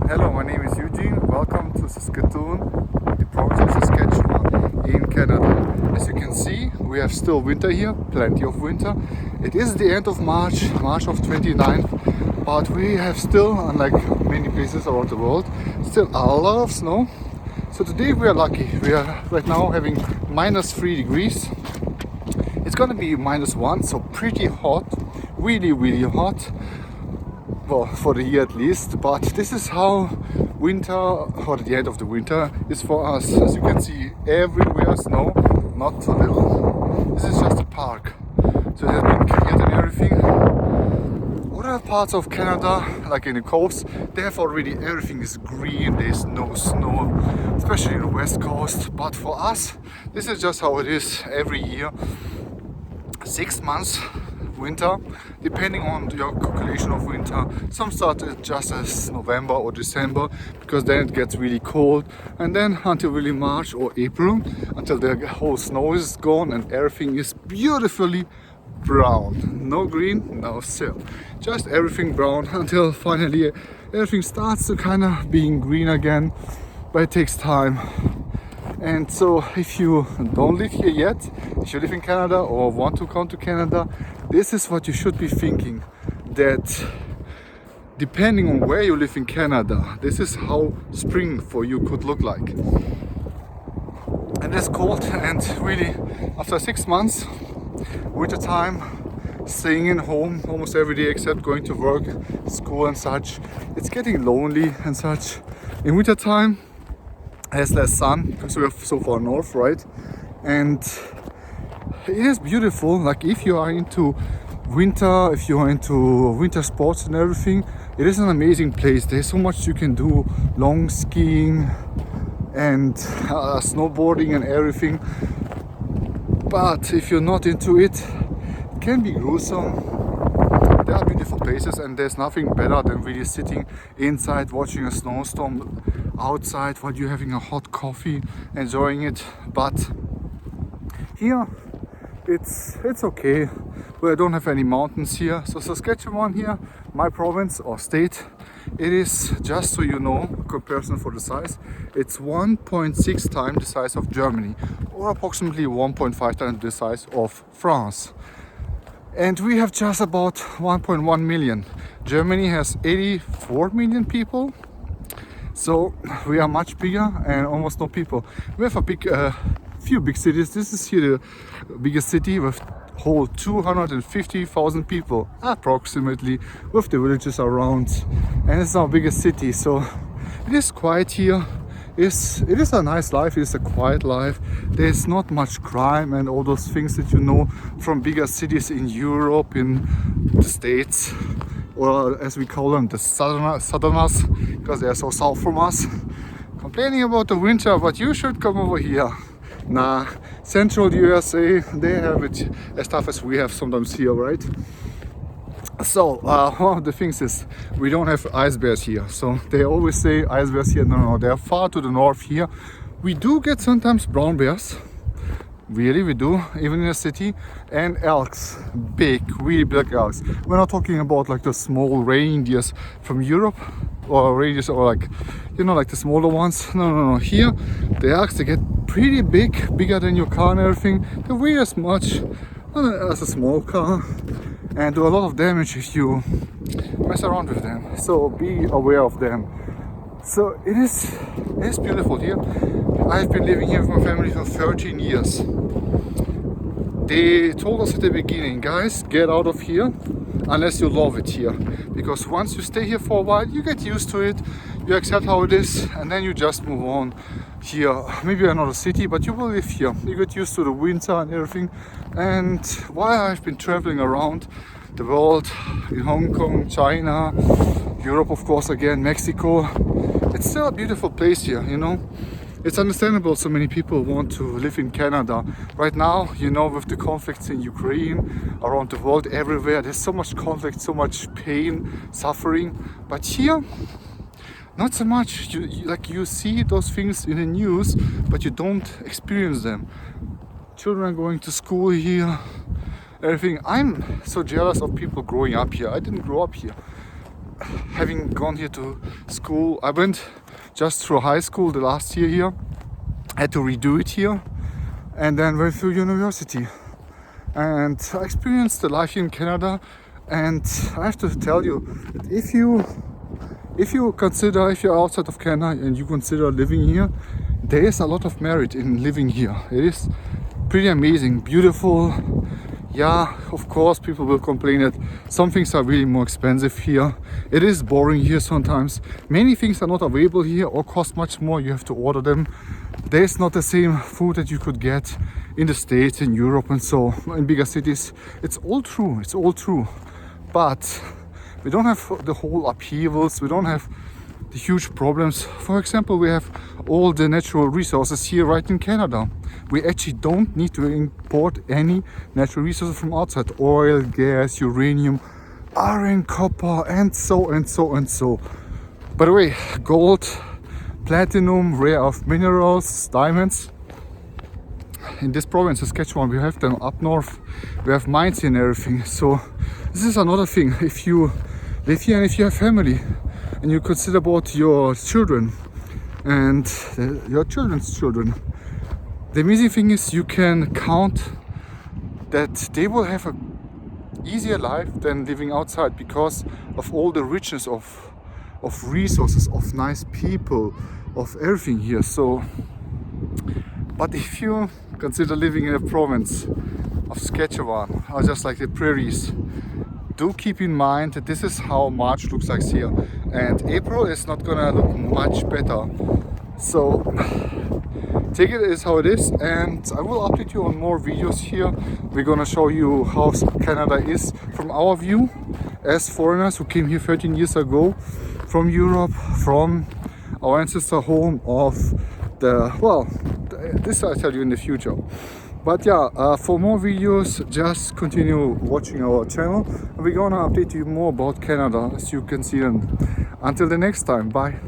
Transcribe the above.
Hello, my name is Eugene. Welcome to Saskatoon, the province of Saskatchewan in Canada. As you can see, we have still winter here, plenty of winter. It is the end of March of 29th, but we have still, unlike many places around the world, still a lot of snow. So today we are lucky. We are right now having -3 degrees. It's gonna be -1, so pretty hot, really hot. Well, for the year at least, but this is how winter, or the end of the winter, is for us. As you can see, everywhere snow, not too little. This is just a park, so it has been cleared and everything. Other parts of Canada, like in the coast, they have already everything is green, there's no snow, especially in the west coast. But for us, this is just how it is every year. 6 months winter, depending on your calculation of winter. Some start just as November or December, because then it gets really cold, and then until really March or April, until the whole snow is gone and everything is beautifully brown. No green, no silk, just everything brown until finally everything starts to kind of being green again, but it takes time. And so if you don't live here yet, if you live in Canada or want to come to Canada, this is what you should be thinking, that depending on where you live in Canada, this is how spring for you could look like. And it's cold, and really after 6 months, winter time, staying in home almost every day except going to work, school and such, it's getting lonely and such. In winter time, has less sun because we are so far north, right? And it is beautiful. Like if you are into winter, if you are into winter sports and everything, it is an amazing place. There's so much you can do, long skiing and snowboarding and everything. But if you're not into it, it can be gruesome. There are beautiful places, and there's nothing better than really sitting inside watching a snowstorm outside while you're having a hot coffee, enjoying it. But here it's okay. We don't have any mountains here. So Saskatchewan here, my province or state, it is, just so you know, a comparison for the size, it's 1.6 times the size of Germany, or approximately 1.5 times the size of France. And we have just about 1.1 million. Germany has 84 million people. So we are much bigger and almost no people. We have a few big cities. This is here the biggest city with whole 250,000 people approximately, with the villages around. And it's our biggest city. So it is quiet here. It is a nice life, it is a quiet life. There's not much crime and all those things that you know from bigger cities in Europe, in the States, or as we call them, the Southerners, because they are so south from us. Complaining about the winter, but you should come over here. Nah, central USA, they have it as tough as we have sometimes here, right? So one of the things is we don't have ice bears here. So they always say ice bears here. No, they are far to the north here. We do get sometimes brown bears. Really, we do, even in the city. And elks, big, really big elks. We're not talking about like the small reindeers from Europe, or reindeers, or like, you know, like the smaller ones. No. Here, the elks, they get pretty big, bigger than your car and everything. They weigh as much as a small car, and do a lot of damage if you mess around with them. So be aware of them. So it is beautiful here. I've been living here with my family for 13 years. They told us at the beginning, guys, get out of here unless you love it here. Because once you stay here for a while, you get used to it, you accept how it is, and then you just move on here. Maybe another city, but you will live here. You get used to the winter and everything. And while I've been traveling around the world, in Hong Kong, China, Europe, of course, again, Mexico, it's still a beautiful place here, you know. It's understandable so many people want to live in Canada. Right now, you know, with the conflicts in Ukraine, around the world, everywhere, there's so much conflict, so much pain, suffering. But here, not so much. You see those things in the news, but you don't experience them. Children are going to school here, everything. I'm so jealous of people growing up here. I didn't grow up here. having gone here to school, I went just through high school the last year here, had to redo it here, and then went through university. And I experienced the life here in Canada, and I have to tell you that if you're outside of Canada and you consider living here, there is a lot of merit in living here. It is pretty amazing, beautiful. Yeah, of course, people will complain that some things are really more expensive here. It is boring here sometimes. Many things are not available here or cost much more. You have to order them. There's not the same food that you could get in the States, in Europe, and so in bigger cities. It's all true. It's all true. But we don't have the whole upheavals. We don't have the huge problems. For example, we have all the natural resources here right in Canada. We actually don't need to import any natural resources from outside. Oil, gas, uranium, iron, copper, and so. By the way, gold, platinum, rare earth minerals, diamonds. In this province, Saskatchewan, we have them up north. We have mines and everything. So this is another thing. If you live here and if you have family, and you consider about your children and your children's children, the amazing thing is you can count that they will have a easier life than living outside because of all the richness of resources, of nice people, of everything here. So, but if you consider living in a province of Saskatchewan or just like the prairies, do keep in mind that this is how March looks like here, and April is not gonna look much better. So take it as how it is, and I will update you on more videos here. We're gonna show you how Canada is from our view as foreigners who came here 13 years ago from Europe, from our ancestor home of this I'll tell you in the future. But yeah, for more videos, just continue watching our channel. We're gonna update you more about Canada as you can see them. Until the next time, bye.